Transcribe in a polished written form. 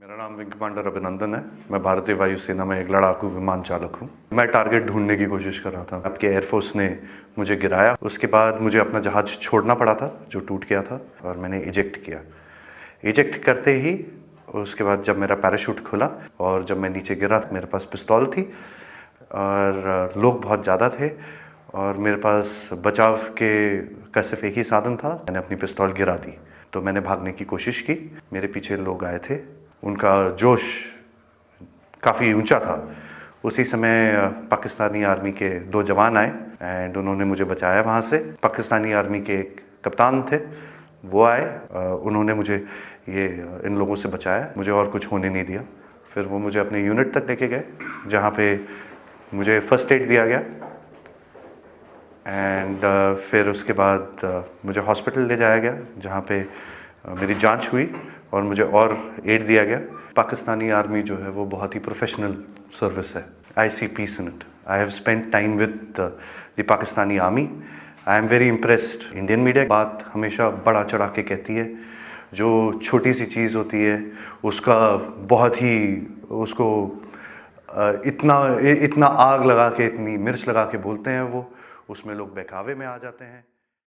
मेरा नाम wing commander अभिनंदन है। मैं भारतीय वायुसेना में एक लड़ाकू विमान चालक हूँ। मैं टारगेट ढूंढने की कोशिश कर रहा था। आपके एयरफोर्स ने मुझे गिराया। उसके बाद मुझे अपना जहाज छोड़ना पड़ा था जो टूट गया था, और मैंने इजेक्ट किया। इजेक्ट करते ही उसके बाद जब मेरा पैराशूट खुला और जब मैं नीचे गिरा, मेरे पास पिस्तौल थी और लोग बहुत ज़्यादा थे और मेरे पास बचाव का सिर्फ एक ही साधन था। मैंने अपनी पिस्तौल गिरा दी तो मैंने भागने की कोशिश की। मेरे पीछे लोग आए थे, उनका जोश काफ़ी ऊंचा था। उसी समय पाकिस्तानी आर्मी के 2 जवान आए एंड उन्होंने मुझे बचाया वहाँ से। पाकिस्तानी आर्मी के एक कप्तान थे, वो आए, उन्होंने मुझे इन लोगों से बचाया, मुझे और कुछ होने नहीं दिया। फिर वो मुझे अपने यूनिट तक लेके गए जहाँ पे मुझे फर्स्ट एड दिया गया एंड फिर उसके बाद मुझे हॉस्पिटल ले जाया गया जहाँ पे मेरी जांच हुई और मुझे और एड दिया गया। पाकिस्तानी आर्मी जो है वो बहुत ही प्रोफेशनल सर्विस है। I see peace in it. I have spent time with the Pakistani army. I am very impressed. Indian media बात हमेशा बढ़ा चढ़ा के कहती है, जो छोटी सी चीज़ होती है उसका बहुत ही उसको इतना आग लगा के, इतनी मिर्च लगा के बोलते हैं वो, उसमें लोग बहकावे में आ जाते हैं।